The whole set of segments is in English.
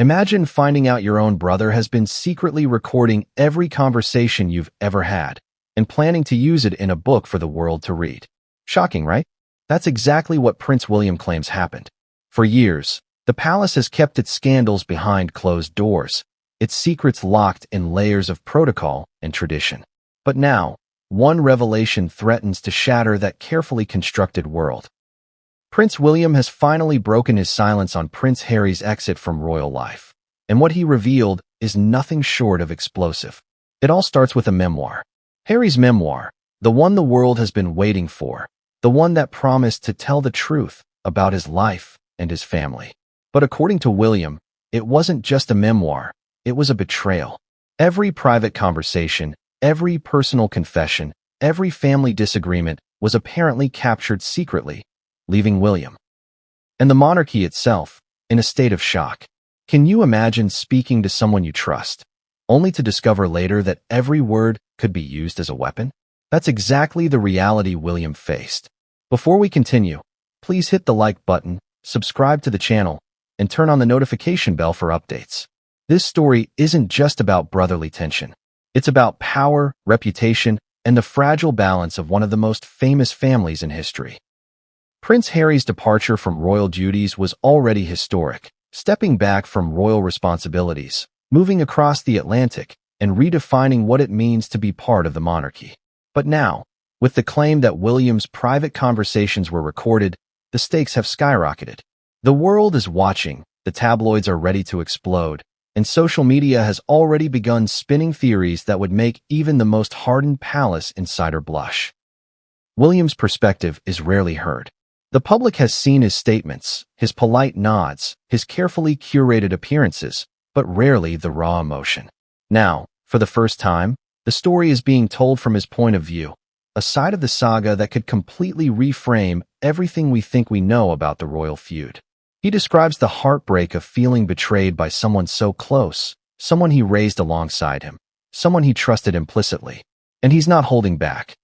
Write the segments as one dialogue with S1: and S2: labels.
S1: Imagine finding out your own brother has been secretly recording every conversation you've ever had and planning to use it in a book for the world to read. Shocking, right? That's exactly what Prince William claims happened. For years, the palace has kept its scandals behind closed doors, its secrets locked in layers of protocol and tradition. But now, one revelation threatens to shatter that carefully constructed world. Prince William has finally broken his silence on Prince Harry's exit from royal life, and what he revealed is nothing short of explosive. It all starts with a memoir. Harry's memoir, the one the world has been waiting for, the one that promised to tell the truth about his life and his family. But according to William, it wasn't just a memoir, it was a betrayal. Every private conversation, every personal confession, every family disagreement was apparently captured secretly, leaving William and the monarchy itself in a state of shock. Can you imagine speaking to someone you trust, only to discover later that every word could be used as a weapon? That's exactly the reality William faced. Before we continue, please hit the like button, subscribe to the channel, and turn on the notification bell for updates. This story isn't just about brotherly tension. It's about power, reputation, and the fragile balance of one of the most famous families in history. Prince Harry's departure from royal duties was already historic, stepping back from royal responsibilities, moving across the Atlantic, and redefining what it means to be part of the monarchy. But now, with the claim that William's private conversations were recorded, the stakes have skyrocketed. The world is watching, the tabloids are ready to explode, and social media has already begun spinning theories that would make even the most hardened palace insider blush. William's perspective is rarely heard. The public has seen his statements, his polite nods, his carefully curated appearances, but rarely the raw emotion. Now, for the first time, the story is being told from his point of view, a side of the saga that could completely reframe everything we think we know about the royal feud. He describes the heartbreak of feeling betrayed by someone so close, someone he raised alongside him, someone he trusted implicitly, and he's not holding back.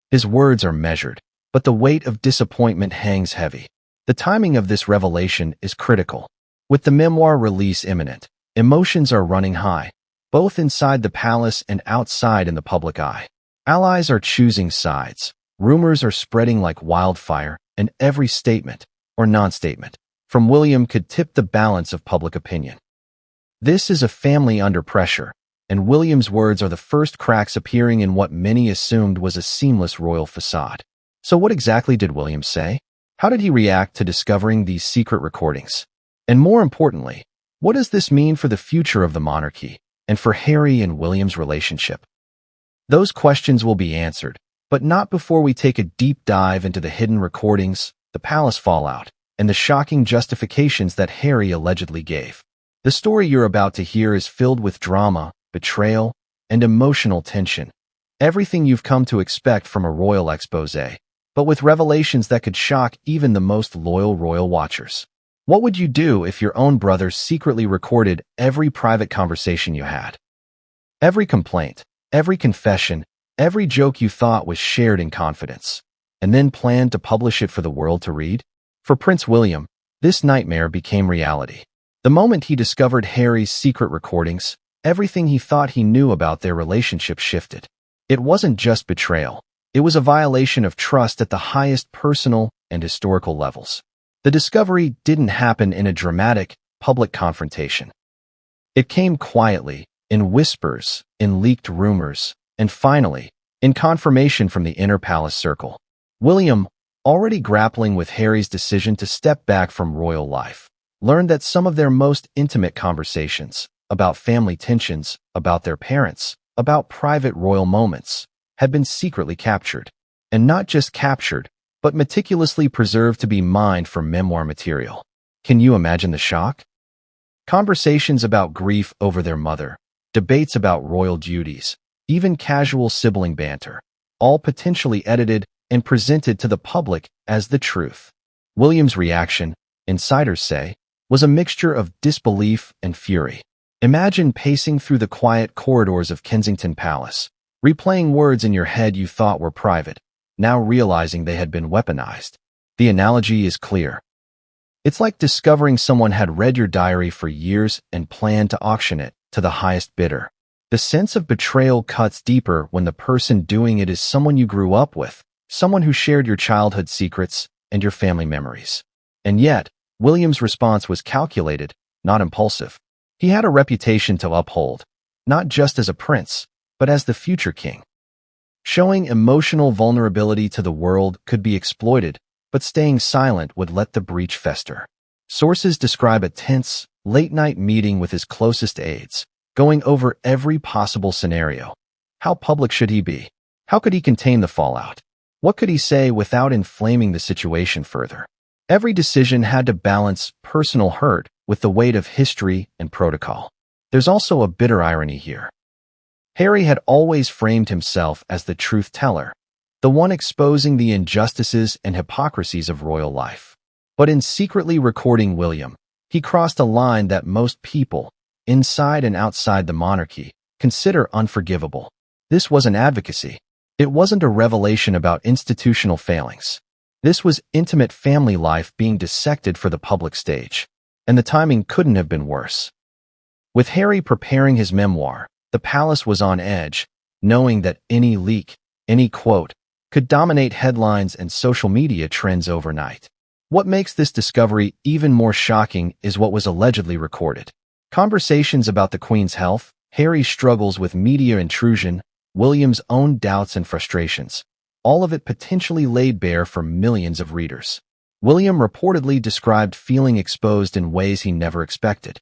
S1: His words are measured, but the weight of disappointment hangs heavy. The timing of this revelation is critical. With the memoir release imminent, emotions are running high, both inside the palace and outside in the public eye. Allies are choosing sides, rumors are spreading like wildfire, and every statement, or non-statement, from William could tip the balance of public opinion. This is a family under pressure, and William's words are the first cracks appearing in what many assumed was a seamless royal facade. So what exactly did William say? How did he react to discovering these secret recordings? And more importantly, what does this mean for the future of the monarchy and for Harry and William's relationship? Those questions will be answered, but not before we take a deep dive into the hidden recordings, the palace fallout, and the shocking justifications that Harry allegedly gave. The story you're about to hear is filled with drama, betrayal, and emotional tension. Everything you've come to expect from a royal exposé, but with revelations that could shock even the most loyal royal watchers. What would you do if your own brother secretly recorded every private conversation you had? Every complaint, every confession, every joke you thought was shared in confidence, and then planned to publish it for the world to read? For Prince William, this nightmare became reality. The moment he discovered Harry's secret recordings, everything he thought he knew about their relationship shifted. It wasn't just betrayal. It was a violation of trust at the highest personal and historical levels. The discovery didn't happen in a dramatic, public confrontation. It came quietly, in whispers, in leaked rumors, and finally, in confirmation from the inner palace circle. William, already grappling with Harry's decision to step back from royal life, learned that some of their most intimate conversations, about family tensions, about their parents, about private royal moments, had been secretly captured. And not just captured, but meticulously preserved to be mined for memoir material. Can you imagine the shock? Conversations about grief over their mother, debates about royal duties, even casual sibling banter, all potentially edited and presented to the public as the truth. William's reaction, insiders say, was a mixture of disbelief and fury. Imagine pacing through the quiet corridors of Kensington Palace, replaying words in your head you thought were private, now realizing they had been weaponized. The analogy is clear. It's like discovering someone had read your diary for years and planned to auction it to the highest bidder. The sense of betrayal cuts deeper when the person doing it is someone you grew up with, someone who shared your childhood secrets and your family memories. And yet, William's response was calculated, not impulsive. He had a reputation to uphold, not just as a prince, but as the future king. Showing emotional vulnerability to the world could be exploited, but staying silent would let the breach fester. Sources describe a tense, late-night meeting with his closest aides, going over every possible scenario. How public should he be? How could he contain the fallout? What could he say without inflaming the situation further? Every decision had to balance personal hurt with the weight of history and protocol. There's also a bitter irony here. Harry had always framed himself as the truth teller, the one exposing the injustices and hypocrisies of royal life. But in secretly recording William, he crossed a line that most people, inside and outside the monarchy, consider unforgivable. This wasn't advocacy. It wasn't a revelation about institutional failings. This was intimate family life being dissected for the public stage, and the timing couldn't have been worse. With Harry preparing his memoir, the palace was on edge, knowing that any leak, any quote, could dominate headlines and social media trends overnight. What makes this discovery even more shocking is what was allegedly recorded. Conversations about the Queen's health, Harry's struggles with media intrusion, William's own doubts and frustrations. All of it potentially laid bare for millions of readers. William reportedly described feeling exposed in ways he never expected.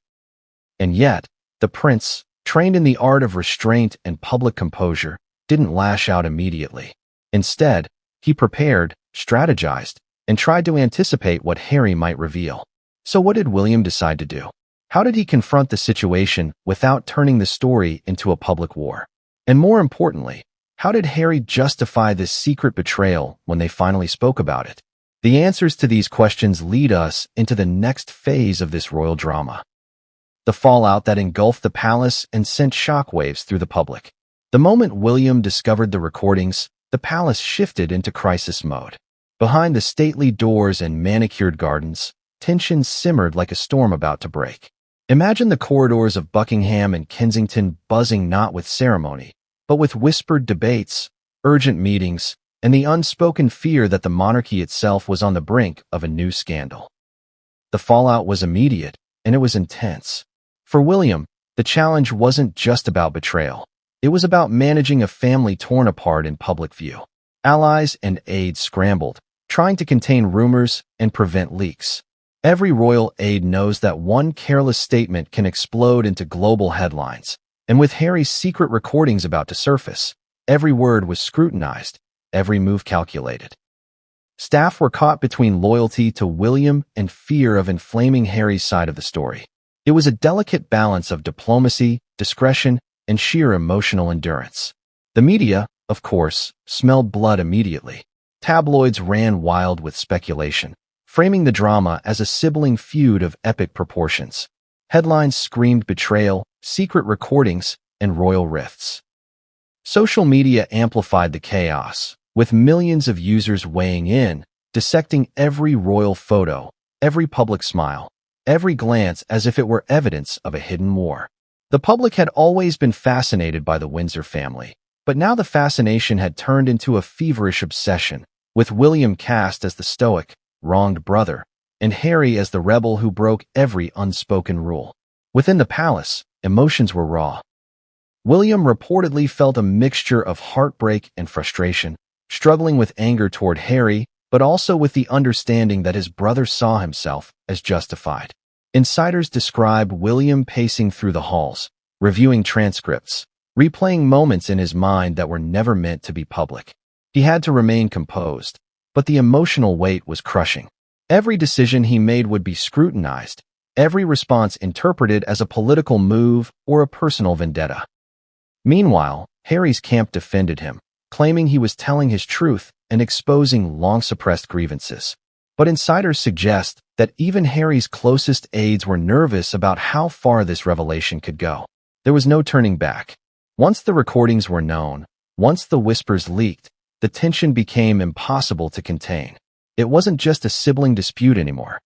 S1: And yet, the prince, trained in the art of restraint and public composure, didn't lash out immediately. Instead, he prepared, strategized, and tried to anticipate what Harry might reveal. So what did William decide to do? How did he confront the situation without turning the story into a public war? And more importantly, how did Harry justify this secret betrayal when they finally spoke about it? The answers to these questions lead us into the next phase of this royal drama. The fallout that engulfed the palace and sent shockwaves through the public. The moment William discovered the recordings, the palace shifted into crisis mode. Behind the stately doors and manicured gardens, tension simmered like a storm about to break. Imagine the corridors of Buckingham and Kensington buzzing not with ceremony, but with whispered debates, urgent meetings, and the unspoken fear that the monarchy itself was on the brink of a new scandal. The fallout was immediate, and it was intense. For William, the challenge wasn't just about betrayal. It was about managing a family torn apart in public view. Allies and aides scrambled, trying to contain rumors and prevent leaks. Every royal aide knows that one careless statement can explode into global headlines. And with Harry's secret recordings about to surface, every word was scrutinized, every move calculated. Staff were caught between loyalty to William and fear of inflaming Harry's side of the story. It was a delicate balance of diplomacy, discretion, and sheer emotional endurance. The media, of course, smelled blood immediately. Tabloids ran wild with speculation, framing the drama as a sibling feud of epic proportions. Headlines screamed betrayal, secret recordings, and royal rifts. Social media amplified the chaos, with millions of users weighing in, dissecting every royal photo, every public smile, every glance as if it were evidence of a hidden war. The public had always been fascinated by the Windsor family, but now the fascination had turned into a feverish obsession, with William cast as the stoic, wronged brother, and Harry as the rebel who broke every unspoken rule. Within the palace, emotions were raw. William reportedly felt a mixture of heartbreak and frustration, struggling with anger toward Harry, but also with the understanding that his brother saw himself as justified. Insiders describe William pacing through the halls, reviewing transcripts, replaying moments in his mind that were never meant to be public. He had to remain composed, but the emotional weight was crushing. Every decision he made would be scrutinized, every response interpreted as a political move or a personal vendetta. Meanwhile, Harry's camp defended him, claiming he was telling his truth and exposing long-suppressed grievances. But insiders suggest that even Harry's closest aides were nervous about how far this revelation could go. There was no turning back. Once the recordings were known, once the whispers leaked, the tension became impossible to contain. It wasn't just a sibling dispute anymore.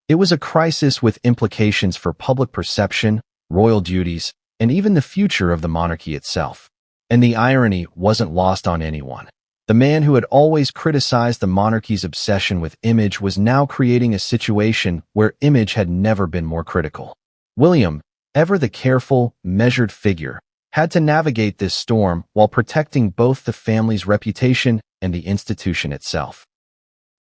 S1: It was a crisis with implications for public perception, royal duties, and even the future of the monarchy itself. And the irony wasn't lost on anyone. The man who had always criticized the monarchy's obsession with image was now creating a situation where image had never been more critical. William, ever the careful, measured figure, had to navigate this storm while protecting both the family's reputation and the institution itself.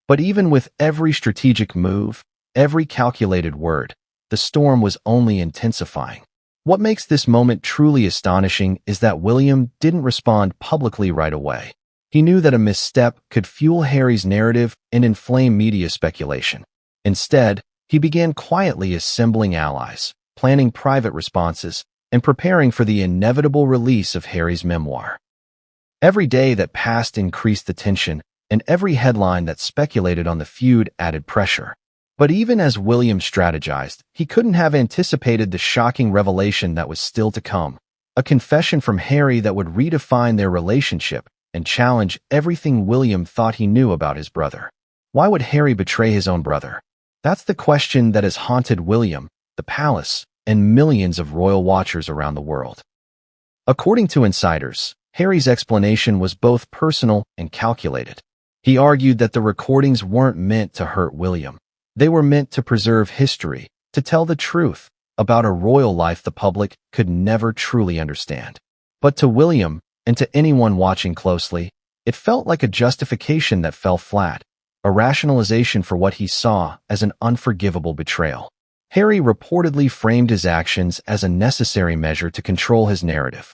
S1: But even with every strategic move, every calculated word, the storm was only intensifying. What makes this moment truly astonishing is that William didn't respond publicly right away. He knew that a misstep could fuel Harry's narrative and inflame media speculation. Instead, he began quietly assembling allies, planning private responses, and preparing for the inevitable release of Harry's memoir. Every day that passed increased the tension, and every headline that speculated on the feud added pressure. But even as William strategized, he couldn't have anticipated the shocking revelation that was still to come. A confession from Harry that would redefine their relationship and challenge everything William thought he knew about his brother. Why would Harry betray his own brother? That's the question that has haunted William, the palace, and millions of royal watchers around the world. According to insiders, Harry's explanation was both personal and calculated. He argued that the recordings weren't meant to hurt William. They were meant to preserve history, to tell the truth about a royal life the public could never truly understand. But to William, and to anyone watching closely, it felt like a justification that fell flat, a rationalization for what he saw as an unforgivable betrayal. Harry reportedly framed his actions as a necessary measure to control his narrative.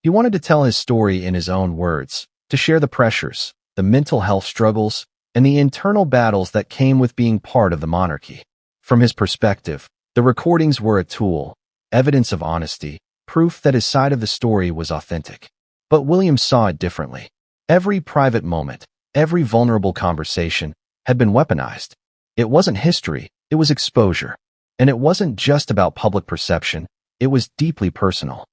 S1: He wanted to tell his story in his own words, to share the pressures, the mental health struggles, and the internal battles that came with being part of the monarchy. From his perspective, the recordings were a tool, evidence of honesty, proof that his side of the story was authentic. But William saw it differently. Every private moment, every vulnerable conversation had been weaponized. It wasn't history, it was exposure. And it wasn't just about public perception, it was deeply personal.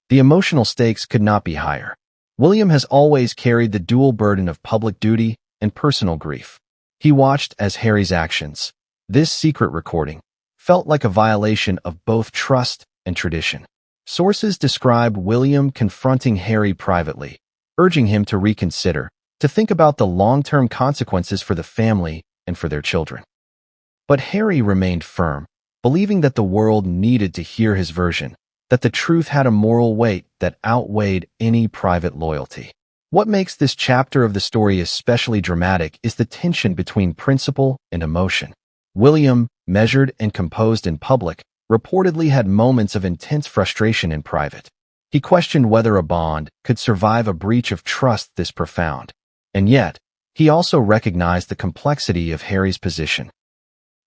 S1: The emotional stakes could not be higher. William has always carried the dual burden of public duty and personal grief. He watched as Harry's actions, this secret recording, felt like a violation of both trust and tradition. Sources describe William confronting Harry privately, urging him to reconsider, to think about the long-term consequences for the family and for their children. But Harry remained firm, believing that the world needed to hear his version, that the truth had a moral weight that outweighed any private loyalty. What makes this chapter of the story especially dramatic is the tension between principle and emotion. William, measured and composed in public, reportedly had moments of intense frustration in private. He questioned whether a bond could survive a breach of trust this profound. And yet, he also recognized the complexity of Harry's position.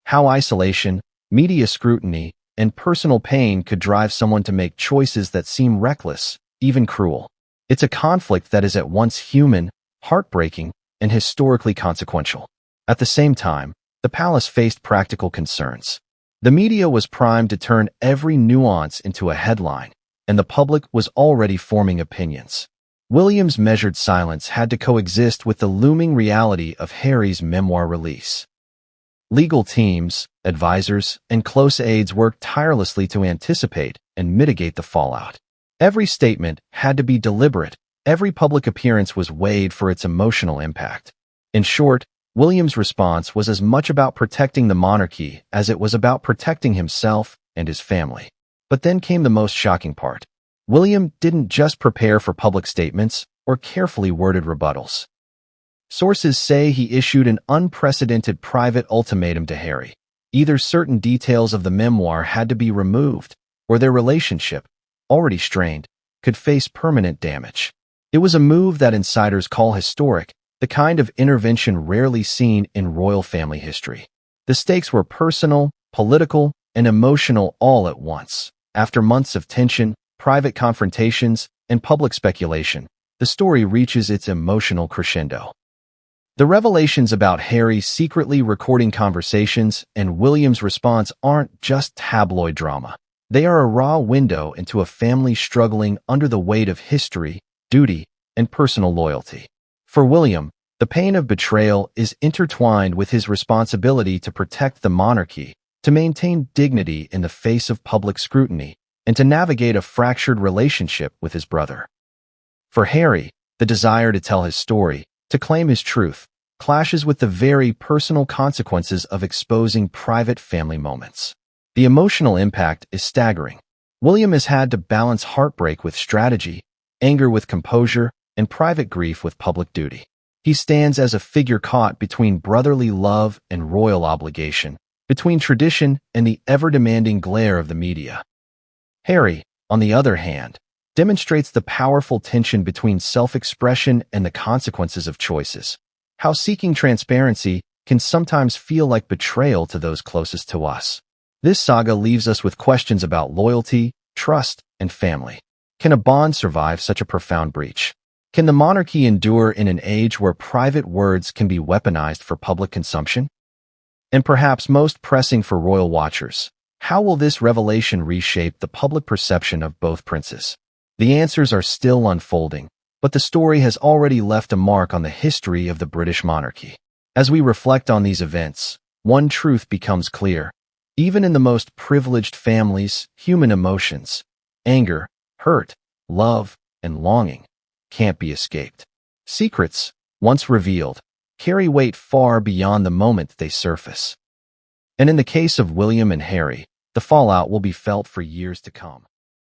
S1: How isolation, media scrutiny, and personal pain could drive someone to make choices that seem reckless, even cruel. It's a conflict that is at once human, heartbreaking, and historically consequential. At the same time, the palace faced practical concerns. The media was primed to turn every nuance into a headline, and the public was already forming opinions. William's measured silence had to coexist with the looming reality of Harry's memoir release. Legal teams, advisors, and close aides worked tirelessly to anticipate and mitigate the fallout. Every statement had to be deliberate, every public appearance was weighed for its emotional impact. In short, William's response was as much about protecting the monarchy as it was about protecting himself and his family. But then came the most shocking part. William didn't just prepare for public statements or carefully worded rebuttals. Sources say he issued an unprecedented private ultimatum to Harry. Either certain details of the memoir had to be removed, or their relationship, already strained, could face permanent damage. It was a move that insiders call historic, the kind of intervention rarely seen in royal family history. The stakes were personal, political, and emotional all at once. After months of tension, private confrontations, and public speculation, the story reaches its emotional crescendo. The revelations about Harry secretly recording conversations and William's response aren't just tabloid drama. They are a raw window into a family struggling under the weight of history, duty, and personal loyalty. For William, The pain of betrayal is intertwined with his responsibility to protect the monarchy, to maintain dignity in the face of public scrutiny, and to navigate a fractured relationship with his brother. For Harry, the desire to tell his story, to claim his truth, clashes with the very personal consequences of exposing private family moments. The emotional impact is staggering. William has had to balance heartbreak with strategy, anger with composure, and private grief with public duty. He stands as a figure caught between brotherly love and royal obligation, between tradition and the ever-demanding glare of the media. Harry, on the other hand, demonstrates the powerful tension between self-expression and the consequences of choices. How seeking transparency can sometimes feel like betrayal to those closest to us. This saga leaves us with questions about loyalty, trust, and family. Can a bond survive such a profound breach? Can the monarchy endure in an age where private words can be weaponized for public consumption? And perhaps most pressing for royal watchers, how will this revelation reshape the public perception of both princes? The answers are still unfolding, but the story has already left a mark on the history of the British monarchy. As we reflect on these events, one truth becomes clear. Even in the most privileged families, human emotions, anger, hurt, love, and longing, can't be escaped. Secrets, once revealed, carry weight far beyond the moment they surface. And in the case of William and Harry, the fallout will be felt for years to come.